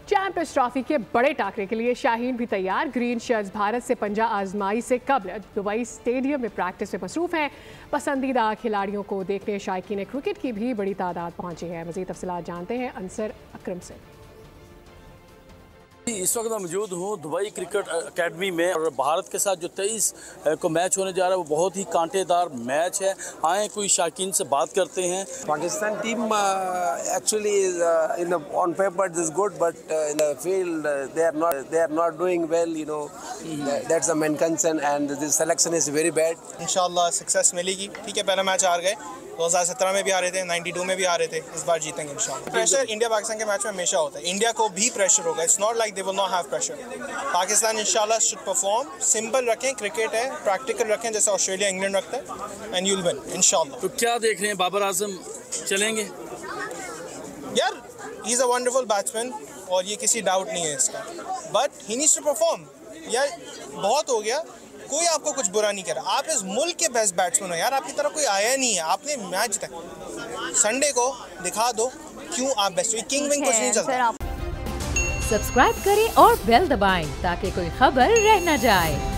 Champions trophy के बड़े टाकरे के लिए शाहीन भी तैयार। ग्रीन शर्ट्स भारत से पंजा आजमाई से कबल दुबई स्टेडियम में प्रैक्टिस में मसरूफ हैं। पसंदीदा खिलाड़ियों को देखने शायकीन क्रिकेट की भी बड़ी तादाद पहुंची है। मज़ीद तफसीलात जानते हैं अंसर अकरम से। इस वक्त मैं मौजूद हूँ दुबई क्रिकेट एकेडमी में और भारत के साथ जो 23 को मैच होने जा रहा है वो बहुत ही कांटेदार मैच है। आए कोई शायकीन से बात करते हैं। Pakistan team actually in on paper is good but in the field they are not doing well, you know. That's the main concern and the selection is very bad. इंशाल्लाह सक्सेस मिलेगी। ठीक है, पहला मैच हार गए, 2017 में भी हारे थे, 92 में भी हारे थे, इस बार जीतेंगे इंशाल्लाह। प्रेशर इंडिया पाकिस्तान के मैच में हमेशा होता है, इंडिया को भी प्रेशर होगा। It's not like they will not have pressure. Pakistan इंशाल्लाह शुड परफॉर्म, सिंपल रखें, क्रिकेट है, प्रैक्टिकल रखें जैसे ऑस्ट्रेलिया इंग्लैंड रखता है, एंड यू विल विन इंशाल्लाह। तो क्या देख रहे हैं, बाबर आजम चलेंगे? यार he is a wonderful batsman और ये किसी डाउट नहीं है इसका, but he needs to perform. यार बहुत हो गया, कोई आपको कुछ बुरा नहीं कर रहा। आप इस मुल्क के बेस्ट बैट्समैन हो यार, आपकी तरफ कोई आया नहीं है। आपने मैच तक संडे को दिखा दो क्यों आप बेस्ट हो। किंग विंग कुछ नहीं चलता। सब्सक्राइब करें और बेल दबाएं ताकि कोई खबर रह न जाए।